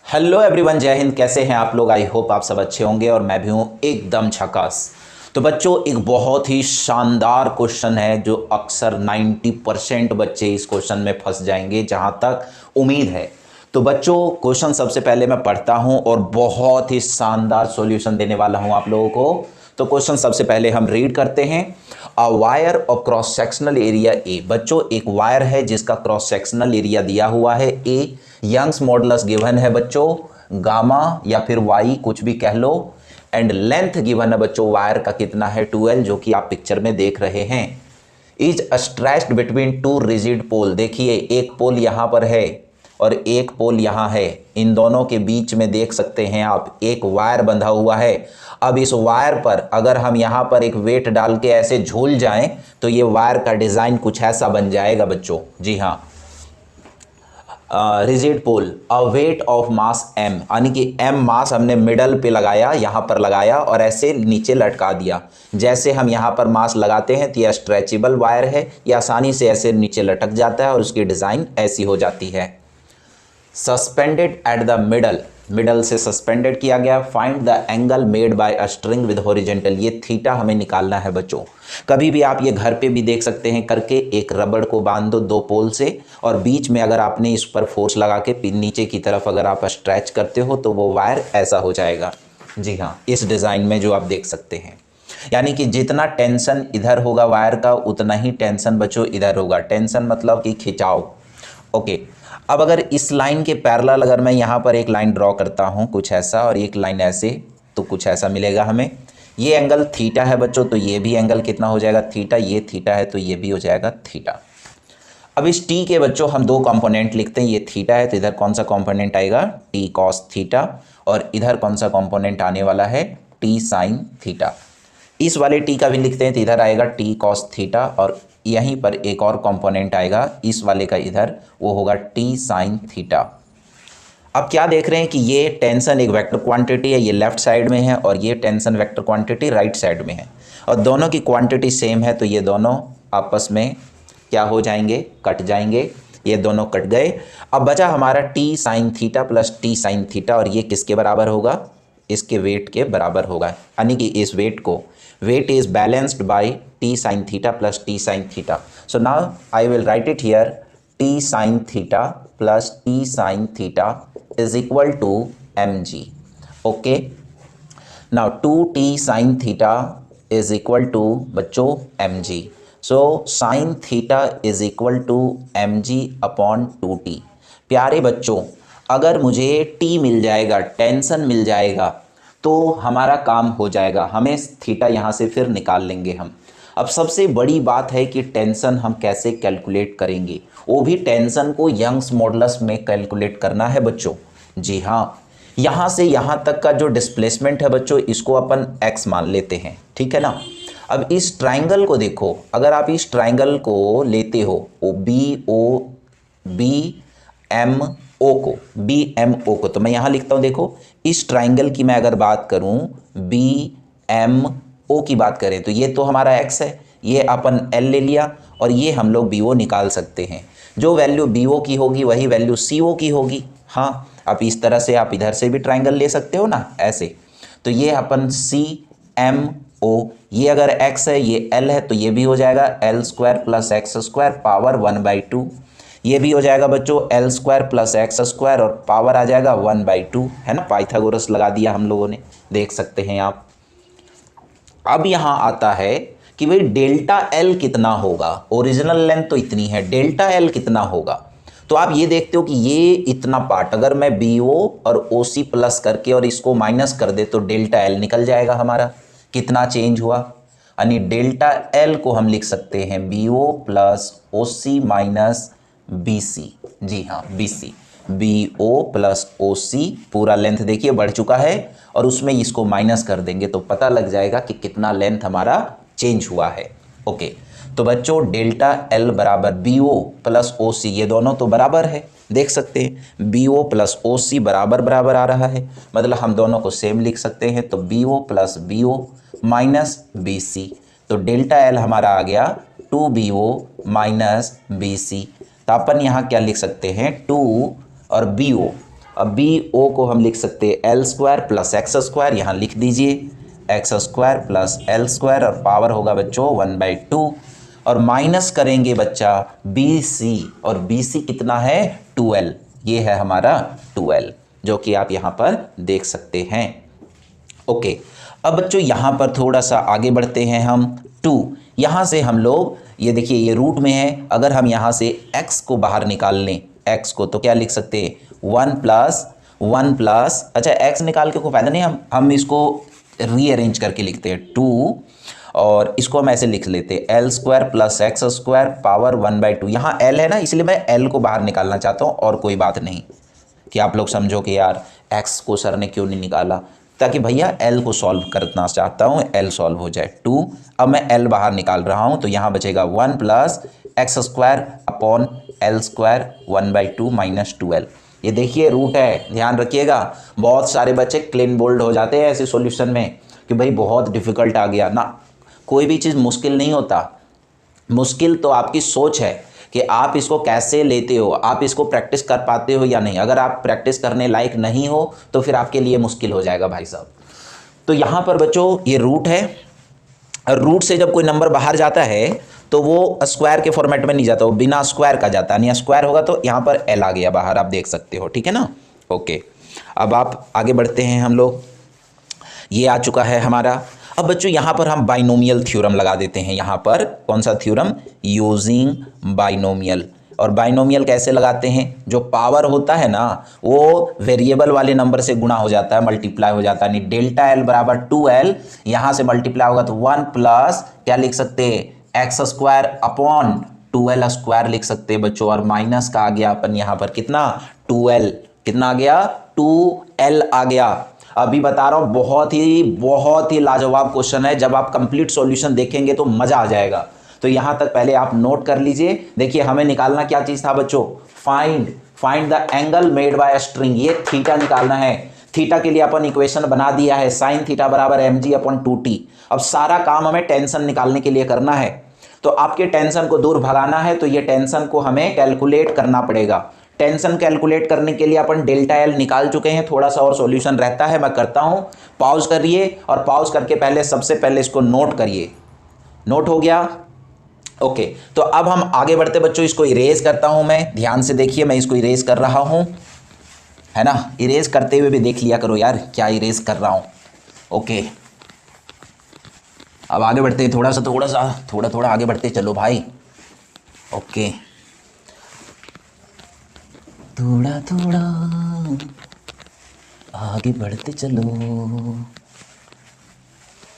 Hello everyone, जय हिंद। कैसे हैं आप लोग? आई होप आप सब अच्छे होंगे और मैं भी हूं एकदम झकास। तो बच्चों, एक बहुत ही शानदार क्वेश्चन है जो अक्सर 90% बच्चे इस क्वेश्चन में फंस जाएंगे जहां तक उम्मीद है। तो बच्चों, क्वेश्चन सबसे पहले मैं पढ़ता हूं और बहुत ही शानदार सॉल्यूशन देने वाला हूं आप लोगों को। तो क्वेश्चन सबसे पहले हम रीड करते हैं। A wire of cross sectional area A. बच्चों, एक वायर है जिसका क्रॉस सेक्शनल एरिया दिया हुआ है ए। यंग्स मॉडुलस गिवन है बच्चों, गामा या फिर वाई कुछ भी कह लो। एंड लेंथ गिवन है बच्चों वायर का कितना है 12, जो कि आप पिक्चर में देख रहे हैं। Is stretched between two rigid pole. देखिए, एक पोल यहां पर है और एक पोल यहां है। इन दोनों के बीच में देख सकते हैं आप एक वायर बंधा हुआ है। अब इस वायर पर अगर हम यहां पर एक वेट डाल के ऐसे झूल जाएं तो ये वायर का डिजाइन कुछ ऐसा बन जाएगा बच्चों। जी हाँ, rigid pole, a weight of mass m, यानी कि m मास हमने मिडल पे लगाया, यहाँ पर लगाया और ऐसे नीचे लटका दिया। जैसे हम यहाँ पर मास लगाते हैं तो यह स्ट्रेचेबल वायर है, यह आसानी से ऐसे नीचे लटक जाता है और उसकी डिज़ाइन ऐसी हो जाती है। Suspended at the middle, middle से सस्पेंडेड किया गया। Find the angle made by a string with horizontal, ये थीटा हमें निकालना है बच्चों। कभी भी आप ये घर पे भी देख सकते हैं करके, एक रबड़ को बांध दो दो पोल से और बीच में अगर आपने इस पर फोर्स लगा के नीचे की तरफ अगर आप स्ट्रेच करते हो तो वो वायर ऐसा हो जाएगा। जी हाँ, इस डिज़ाइन में जो आप देख सकते हैं, यानी कि जितना टेंशन इधर होगा वायर का उतना ही टेंशन बच्चों इधर होगा। टेंशन मतलब कि खिंचाव। ओके, अब अगर इस लाइन के पैरेलल अगर मैं यहाँ पर एक लाइन ड्रॉ करता हूँ कुछ ऐसा और एक लाइन ऐसे, तो कुछ ऐसा मिलेगा हमें। ये एंगल थीटा है बच्चों, तो ये भी एंगल कितना हो जाएगा थीटा। ये थीटा है तो ये भी हो जाएगा थीटा। अब इस टी के बच्चों हम दो कंपोनेंट लिखते हैं। ये थीटा है तो इधर कौन सा कंपोनेंट आएगा टी कॉस थीटा, और इधर कौन सा कंपोनेंट आने वाला है टी साइन थीटा। इस वाले टी का भी लिखते हैं तो इधर आएगा टी कॉस थीटा, और यहीं पर एक और कंपोनेंट आएगा इस वाले का इधर, वो होगा टी साइन थीटा। अब क्या देख रहे हैं कि ये टेंशन एक वेक्टर क्वांटिटी है, ये लेफ्ट साइड में है, और ये tension vector quantity right side में है, और दोनों की क्वांटिटी सेम है, तो ये दोनों आपस में क्या हो जाएंगे, कट जाएंगे। ये दोनों कट गए। अब बचा हमारा T sine theta plus T sine theta, और ये किसके बराबर होगा, इसके वेट के बराबर होगा। यानी कि इस वेट को, weight is balanced by t sin theta plus t sin theta. So now I will write it here, t sin theta plus t sin theta is equal to mg. Okay, now 2t sin theta is equal to बच्चों mg. So sin theta is equal to mg upon 2t. प्यारे बच्चों, अगर मुझे t मिल जाएगा, tension मिल जाएगा, तो हमारा काम हो जाएगा। हमें थीटा यहाँ से फिर निकाल लेंगे हम। अब सबसे बड़ी बात है कि टेंशन हम कैसे कैलकुलेट करेंगे, वो भी टेंशन को यंग्स मॉडुलस में कैलकुलेट करना है बच्चों। जी हाँ, यहाँ से यहाँ तक का जो डिस्प्लेसमेंट है बच्चों, इसको अपन x मान लेते हैं, ठीक है ना। अब इस ट्राइंगल को देखो, अगर आप इस ट्राइंगल को लेते हो बी एम ओ को, तो मैं यहाँ लिखता हूँ, देखो इस ट्राइंगल की मैं अगर बात करूँ, बी एम ओ की बात करें, तो ये तो हमारा एक्स है, ये अपन एल ले लिया, और ये हम लोग बी ओ निकाल सकते हैं। जो वैल्यू बी ओ की होगी वही वैल्यू सी ओ की होगी। हाँ, अब इस तरह से आप इधर से भी ट्राइंगल ले सकते हो ना, ऐसे। तो ये अपन सी एम ओ, ये अगर एक्स है ये एल है, तो ये भी हो जाएगा L square plus x square power 1/2। ये भी हो जाएगा बच्चों L square plus x square, और पावर आ जाएगा 1/2, है ना। पाइथागोरस लगा दिया हम लोगों ने, देख सकते हैं आप। अब यहाँ आता है कि भाई डेल्टा एल कितना होगा। ओरिजिनल लेंथ तो इतनी है, डेल्टा एल कितना होगा। तो आप ये देखते हो कि ये इतना पार्ट अगर मैं बी ओ और ओ सी प्लस करके और इसको माइनस कर दे तो डेल्टा एल निकल जाएगा हमारा। कितना चेंज हुआ, यानी डेल्टा एल को हम लिख सकते हैं B O plus O C minus B C. जी हाँ, B C, B O plus O C, पूरा लेंथ देखिए बढ़ चुका है, और उसमें इसको माइनस कर देंगे तो पता लग जाएगा कि कितना लेंथ हमारा चेंज हुआ है। ओके, तो बच्चों डेल्टा एल बराबर बी ओ प्लस ओ सी, ये दोनों तो बराबर है, देख सकते हैं बी ओ प्लस ओ सी बराबर बराबर आ रहा है, मतलब हम दोनों को सेम लिख सकते हैं। तो B O plus B O minus B C, तो डेल्टा एल हमारा आ गया 2BO माइनस BC। तो अपन यहाँ क्या लिख सकते हैं 2 और BO अब बी ओ को हम लिख सकते हैं L square plus x square, यहाँ लिख दीजिए x square plus L square और पावर होगा बच्चों 1/2 और माइनस करेंगे बच्चा बी सी, और बी सी कितना है 12, ये है हमारा 12 जो कि आप यहाँ पर देख सकते हैं। ओके, अब बच्चों यहाँ पर थोड़ा सा आगे बढ़ते हैं हम 2, यहाँ से हम लोग ये देखिए ये रूट में है, अगर हम यहाँ से x को बाहर निकाल लें x को तो क्या लिख सकते हैं 1 प्लस अच्छा x निकाल के कोई फायदा नहीं, हम इसको रीअरेंज करके लिखते हैं 2 और इसको हम ऐसे लिख लेते हैं L square plus x square power 1/2। यहाँ एल है ना, इसलिए मैं एल को बाहर निकालना चाहता हूँ और कोई बात नहीं कि आप लोग समझो कि यार एक्स को सर ने क्यों नहीं निकाला, ताकि भैया एल को सॉल्व करना चाहता हूँ, एल सॉल्व हो जाए 2। अब मैं एल बाहर निकाल रहा हूँ तो यहाँ बचेगा 1 plus x square upon L square 1/2 minus 12। ये देखिए रूट है, ध्यान रखिएगा। बहुत सारे बच्चे क्लीन बोल्ड हो जाते हैं ऐसे सॉल्यूशन में कि भाई बहुत डिफिकल्ट आ गया ना, कोई भी चीज़ मुश्किल नहीं होता, मुश्किल तो आपकी सोच है कि आप इसको कैसे लेते हो, आप इसको प्रैक्टिस कर पाते हो या नहीं। अगर आप प्रैक्टिस करने लायक नहीं हो तो फिर आपके लिए मुश्किल हो जाएगा भाई साहब। तो यहाँ पर बच्चों ये रूट है, और रूट से जब कोई नंबर बाहर जाता है तो वो स्क्वायर के फॉर्मेट में नहीं जाता, वो बिना स्क्वायर का जाता है, नहीं स्क्वायर होगा तो यहाँ पर एल आ गया बाहर, आप देख सकते हो, ठीक है ना। ओके, अब आप आगे बढ़ते हैं हम लोग, ये आ चुका है हमारा। अब बच्चों यहाँ पर हम बाइनोमियल थ्योरम लगा देते हैं। यहाँ पर कौन सा थ्योरम, यूजिंग बाइनोमियल। और बाइनोमियल कैसे लगाते हैं, जो पावर होता है ना वो वेरिएबल वाले नंबर से गुणा हो जाता है, मल्टीप्लाई हो जाता है, नहीं डेल्टा एल बराबर 2l, यहाँ से मल्टीप्लाई होगा तो 1 प्लस क्या लिख सकते हैं x square upon 2l square लिख सकते हैं बच्चों, और माइनस का आ गया अपन यहाँ पर कितना 2l, कितना आ गया 2l आ गया। अभी बता रहा हूँ बहुत ही लाजवाब क्वेश्चन है, जब आप कंप्लीट सॉल्यूशन देखेंगे तो मजा आ जाएगा। तो यहाँ तक पहले आप नोट कर लीजिए। देखिए हमें निकालना क्या चीज़ था बच्चों, find the angle made by string, ये थीटा निकालना है। थीटा के लिए अपन इक्वेशन बना दिया है, साइन थीटा बराबर mg/2t। अब सारा काम हमें टेंशन निकालने के लिए करना है, तो आपके टेंशन को दूर भगाना है, तो ये टेंशन को हमें कैलकुलेट करना पड़ेगा। टेंशन कैलकुलेट करने के लिए अपन डेल्टा एल निकाल चुके हैं, थोड़ा सा और सॉल्यूशन रहता है, मैं करता हूं। पॉज करिए और पॉज करके पहले सबसे पहले इसको नोट करिए। नोट हो गया, ओके। तो अब हम आगे बढ़ते बच्चों, इसको इरेज करता हूं मैं, ध्यान से देखिए, मैं इसको इरेज कर रहा हूं, है ना। इरेज करते हुए भी देख लिया करो यार क्या इरेज कर रहा हूं। ओके, अब आगे बढ़ते हैं, थोड़ा आगे बढ़ते चलो भाई। ओके, थोड़ा आगे बढ़ते चलो,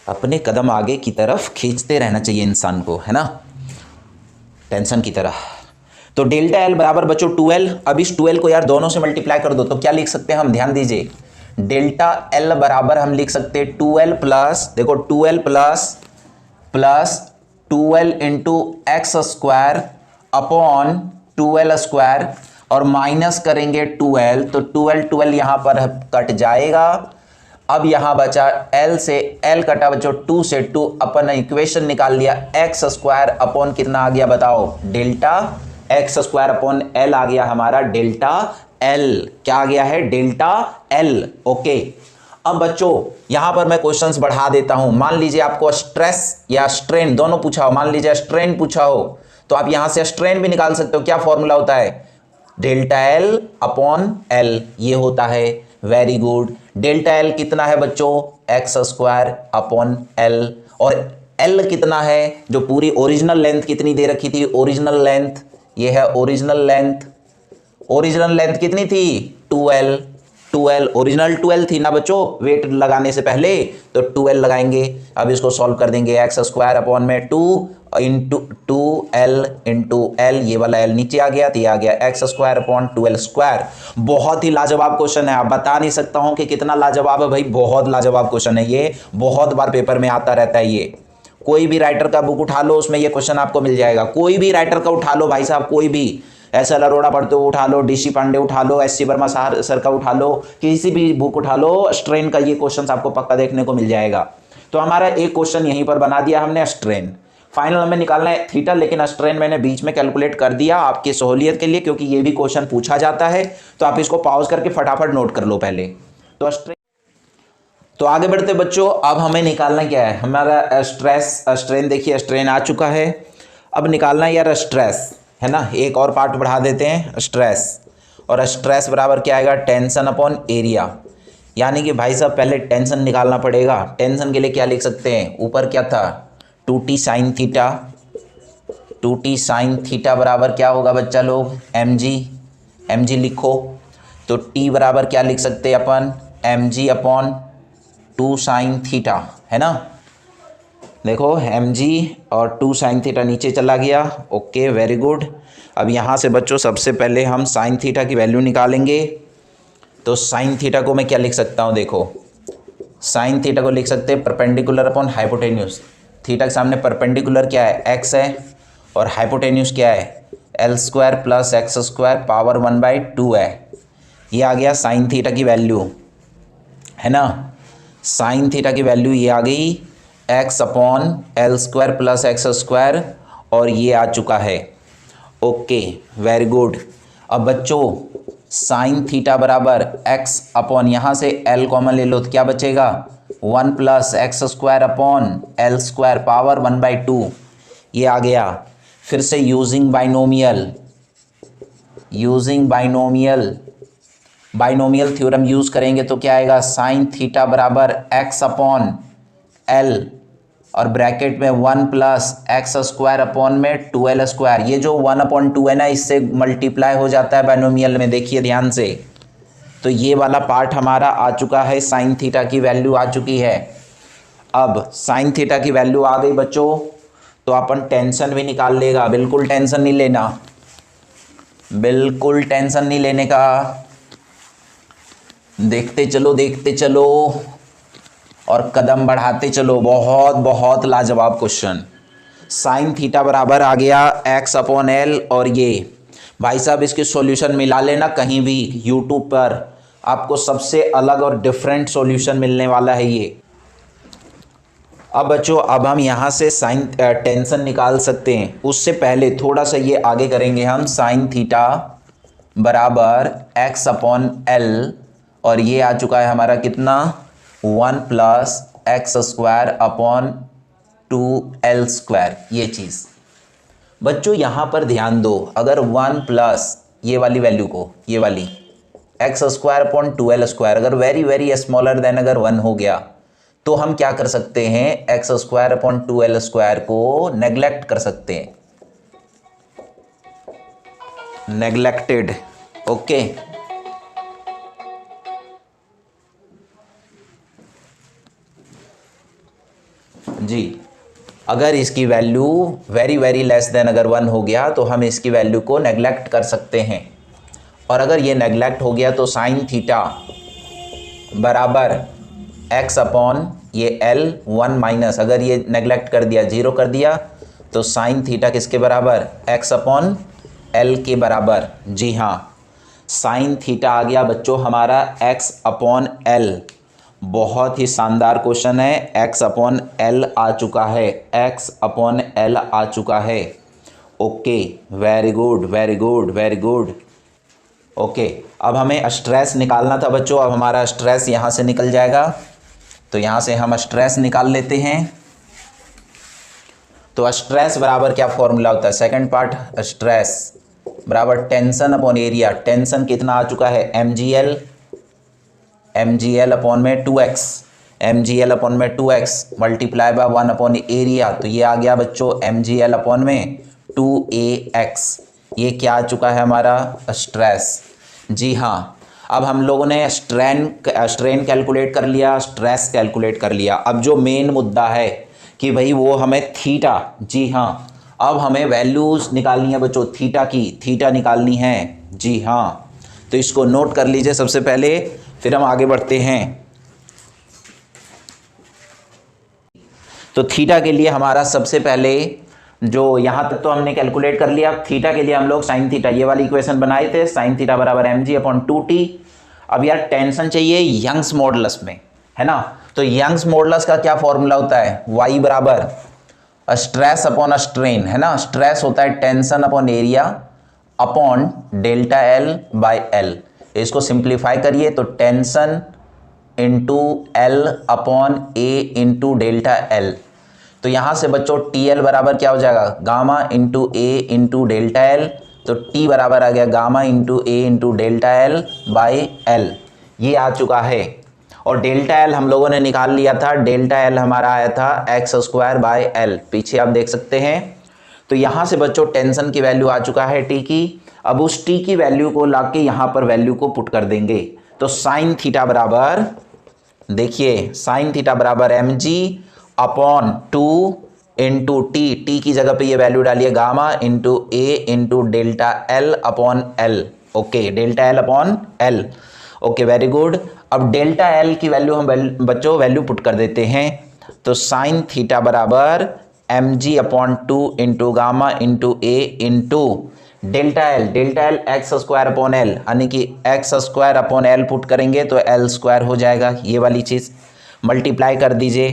अपने कदम आगे की तरफ खींचते रहना चाहिए इंसान को, है ना, टेंशन की तरह। तो डेल्टा एल बराबर बच्चों 2l। अब इस 2l को यार दोनों से मल्टीप्लाई कर दो तो क्या लिख सकते हैं हम, ध्यान दीजिए। डेल्टा एल बराबर हम लिख सकते हैं 2l प्लस, देखो 2l plus 2l into x square upon 2l square, और माइनस करेंगे 2l, तो 2l यहाँ पर कट जाएगा। अब यहाँ बचा l से l कटा बच्चों 2 से 2, अपन इक्वेशन निकाल लिया एक्स स्क्वायर अपॉन कितना आ गया बताओ, delta x square upon l आ गया हमारा डेल्टा l, क्या आ गया है डेल्टा l। ओके, अब बच्चों यहां पर मैं क्वेश्चंस बढ़ा देता हूं। मान लीजिए आपको स्ट्रेस या स्ट्रेन दोनों पूछा हो, मान लीजिए स्ट्रेन पूछा हो तो आप यहां से स्ट्रेन भी निकाल सकते हो। क्या फॉर्मूला होता है, डेल्टा एल अपॉन एल, ये होता है। Very good. डेल्टा एल कितना है बच्चों, एक्स स्क्वायर अपॉन एल, और एल कितना है, जो पूरी ओरिजिनल लेंथ कितनी दे रखी थी, ओरिजिनल लेंथ, ये है ओरिजिनल लेंथ। ओरिजिनल लेंथ कितनी थी 2l, ओरिजिनल 12 थी ना बच्चों, वेट लगाने से पहले तो 2l लगाएंगे। अब इसको सॉल्व कर देंगे, एक्स स्क्वायर अपॉन में 2 इंटू 2l इंटू एल, ये वाला l नीचे आ गया तो ये आ गया x square upon 2l square. बहुत ही लाजवाब क्वेश्चन है, आप बता नहीं सकता हूं कि कितना लाजवाब है भाई, बहुत लाजवाब क्वेश्चन है ये, बहुत बार पेपर में आता रहता है ये। कोई भी राइटर का बुक उठा लो, उसमें ये क्वेश्चन आपको मिल जाएगा। कोई भी राइटर का उठा लो भाई साहब, कोई भी, एस.एल. अरोड़ा पढ़ते हो उठा लो, डी.सी. पांडे उठा लो, एस.सी. वर्मा सर का उठा लो, किसी भी बुक उठा लो, स्ट्रेन का ये क्वेश्चन आपको पक्का देखने को मिल जाएगा। तो हमारा एक क्वेश्चन यहीं पर बना दिया हमने स्ट्रेन। फाइनल हमें निकालना है थीटा, लेकिन स्ट्रेन मैंने बीच में कैलकुलेट कर दिया आपकी सहूलियत के लिए, क्योंकि ये भी क्वेश्चन पूछा जाता है। तो आप इसको पॉज करके फटाफट नोट कर लो पहले। तो आगे बढ़ते बच्चों, अब हमें निकालना क्या है, हमारा स्ट्रेन देखिए स्ट्रेन आ चुका है। अब निकालना है यार स्ट्रेस, है ना। एक और पार्ट बढ़ा देते हैं स्ट्रेस, और स्ट्रेस बराबर क्या आएगा, टेंशन अपॉन एरिया। यानी कि भाई साहब पहले टेंशन निकालना पड़ेगा। टेंशन के लिए क्या लिख सकते हैं, ऊपर क्या था 2t sine theta. 2t sign theta बराबर क्या होगा बच्चा लोग, mg लिखो। तो t बराबर क्या लिख सकते हैं अपन, mg अपॉन 2 साइन थीटा, है ना। देखो mg और 2 साइन थीटा नीचे चला गया। Okay very good. अब यहाँ से बच्चों सबसे पहले हम साइन थीटा की वैल्यू निकालेंगे। तो साइन थीटा को मैं क्या लिख सकता हूँ, देखो साइन थीटा को लिख सकते हैं परपेंडिकुलर अपॉन हाइपोटेन्यूस। थीटा के सामने परपेंडिकुलर क्या है, x है, और हाइपोटेन्यूस क्या है, l² प्लस x² पावर 1/2 है। ये आ गया साइन थीटा की वैल्यू, है ना। साइन थीटा की वैल्यू ये आ गई x upon l² plus x², और ये आ चुका है। Okay very good. अब बच्चों साइन थीटा बराबर x अपॉन, यहाँ से l कॉमन ले लो तो क्या बचेगा, 1 plus x² upon l² power 1/2, ये आ गया। फिर से यूजिंग बाइनोमियल थ्योरम यूज़ करेंगे तो क्या आएगा, साइन थीटा बराबर x अपॉन l, और ब्रैकेट में 1 प्लस x² अपॉन में 2l²। ये जो 1/2 है ना, इससे मल्टीप्लाई हो जाता है बाइनोमियल में, देखिए ध्यान से। तो ये वाला पार्ट हमारा आ चुका है, साइन थीटा की वैल्यू आ चुकी है। अब साइन थीटा की वैल्यू आ गई बच्चों, तो अपन टेंशन भी निकाल लेगा। बिल्कुल टेंशन नहीं लेना, बिल्कुल टेंशन नहीं लेने का। देखते चलो और कदम बढ़ाते चलो। बहुत बहुत लाजवाब क्वेश्चन। साइन थीटा बराबर आ गया x अपॉन l, और ये भाई साहब इसके सॉल्यूशन मिला लेना कहीं भी, यूट्यूब पर आपको सबसे अलग और डिफरेंट सॉल्यूशन मिलने वाला है ये। अब बच्चों अब हम यहाँ से साइन टेंशन निकाल सकते हैं। उससे पहले थोड़ा सा ये आगे करेंगे हम। साइन थीटा बराबर x अपॉन l, और ये आ चुका है हमारा कितना, 1 प्लस x² अपॉन 2l²। ये चीज़ बच्चों यहाँ पर ध्यान दो, अगर 1 प्लस ये वाली वैल्यू को, ये वाली x² अपॉन 2l², अगर वेरी वेरी स्मॉलर देन अगर 1 हो गया, तो हम क्या कर सकते हैं, x² अपॉन 2l² को नेग्लेक्ट कर सकते हैं, नेग्लेक्टेड। ओके जी। अगर इसकी value very very less than अगर 1 हो गया, तो हम इसकी वैल्यू को नेग्लेक्ट कर सकते हैं। और अगर ये नेग्लेक्ट हो गया तो साइन थीटा बराबर x अपॉन ये l 1 माइनस, अगर ये नेग्लेक्ट कर दिया, 0 कर दिया, तो साइन थीटा किसके बराबर, x अपॉन l के बराबर। जी हाँ, साइन थीटा आ गया बच्चों हमारा x अपॉन l। बहुत ही शानदार क्वेश्चन है। x अपॉन l आ चुका है, x अपॉन l आ चुका है। Okay very good very good very good. Okay अब हमें स्ट्रेस निकालना था बच्चों। अब हमारा स्ट्रेस यहाँ से निकल जाएगा, तो यहाँ से हम स्ट्रेस निकाल लेते हैं। तो स्ट्रेस बराबर क्या फॉर्मूला होता है, सेकंड पार्ट, स्ट्रेस बराबर टेंशन अपॉन एरिया। टेंशन कितना आ चुका है, mgl अपॉन में 2x, mgl अपॉन में 2x multiply by 1 upon area. तो ये आ गया बच्चों mgl अपॉन में 2ax। ये क्या आ चुका है हमारा, स्ट्रेस। जी हाँ, अब हम लोगों ने स्ट्रेन कैलकुलेट कर लिया, स्ट्रेस कैलकुलेट कर लिया। अब जो मेन मुद्दा है कि भाई वो हमें थीटा, जी हाँ, अब हमें वैल्यूज़ निकालनी है बच्चों, थीटा की, थीटा निकालनी है। जी हाँ, तो इसको नोट कर लीजिए सबसे पहले, फिर हम आगे बढ़ते हैं। तो थीटा के लिए हमारा सबसे पहले जो यहाँ तक तो हमने कैलकुलेट कर लिया। थीटा के लिए हम लोग साइन थीटा ये वाली इक्वेशन बनाए थे, साइन थीटा बराबर mg अपॉन 2t। अब यार टेंशन चाहिए यंग्स मॉडुलस में, है ना। तो यंग्स मॉडुलस का क्या फॉर्मूला होता है, y बराबर स्ट्रेस अपॉन स्ट्रेन है ना, स्ट्रेस होता है tension upon area upon delta L by L. इसको सिंप्लीफाई करिए तो टेंशन इंटू एल अपॉन ए इंटू डेल्टा एल। तो यहाँ से बच्चों टी एल बराबर क्या हो जाएगा, gamma into A into delta L. तो टी बराबर आ गया gamma into A into delta L by L, ये आ चुका है। और डेल्टा एल हम लोगों ने निकाल लिया था, डेल्टा एल हमारा आया था एक्स स्क्वायर बाई एल, पीछे आप देख सकते हैं। तो यहाँ से बच्चों टेंशन की वैल्यू आ चुका है टी की। अब उस टी की वैल्यू को लाके यहाँ पर वैल्यू को पुट कर देंगे। तो साइन थीटा बराबर, देखिए साइन थीटा बराबर M G upon 2 into T, T की जगह पे ये वैल्यू डालिए gamma into A into delta L upon L. Okay, delta L upon L. Okay, very good. अब डेल्टा एल की वैल्यू हम बच्चों वैल्यू पुट कर देते हैं। तो साइन थीटा बराबर M G upon 2 into gamma into A into delta L X square upon L, यानी कि x square upon L put करेंगे तो एल स्क्वायर हो जाएगा, ये वाली चीज़ मल्टीप्लाई कर दीजिए।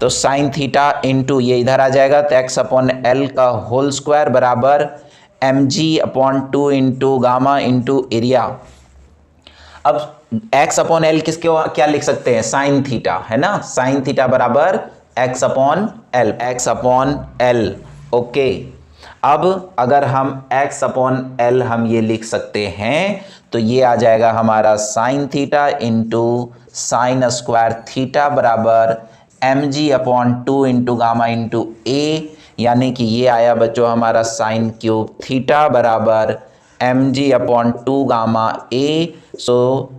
तो साइन थीटा इंटू ये इधर आ जाएगा तो एक्स अपॉन एल का होल स्क्वायर बराबर M G upon 2 into gamma into area. अब x अपॉन एल किसके क्या लिख सकते हैं, साइन थीटा है ना, साइन थीटा बराबर x अपॉन एल। ओके, अब अगर हम x अपॉन एल हम ये लिख सकते हैं तो ये आ जाएगा हमारा sine theta into sine square theta बराबर M G upon 2 into gamma into A, यानी कि ये आया बच्चों हमारा साइन क्यूब थीटा बराबर M G upon 2 gamma A. So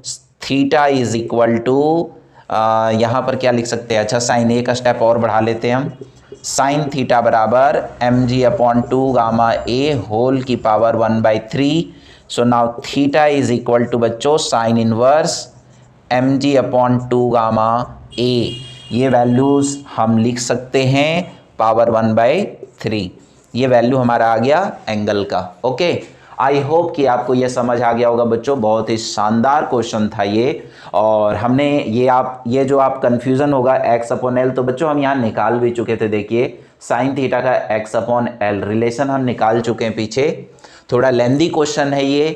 theta is equal to, यहाँ पर क्या लिख सकते हैं, अच्छा साइन ए का स्टेप और बढ़ा लेते हैं हम। साइन थीटा बराबर M G upon 2 gamma A whole की power 1/3। So now theta is equal to बच्चों sine inverse M G upon 2 gamma A. ये वैल्यूज़ हम लिख सकते हैं पावर 1/3। ये वैल्यू हमारा आ गया एंगल का। ओके, आई होप कि आपको ये समझ आ गया होगा बच्चों, बहुत ही शानदार क्वेश्चन था ये। और हमने ये जो आप कन्फ्यूज़न होगा एक्स अपॉन एल, तो बच्चों हम यहाँ निकाल भी चुके थे। देखिए साइन थीटा का एक्स अपॉन एल रिलेशन हम निकाल चुके हैं पीछे। थोड़ा लेंदी क्वेश्चन है ये,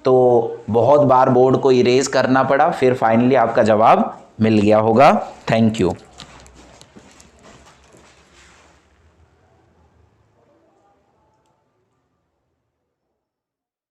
तो बहुत बार बोर्ड को इरेज करना पड़ा, फिर फाइनली आपका जवाब मिल गया होगा। Thank you.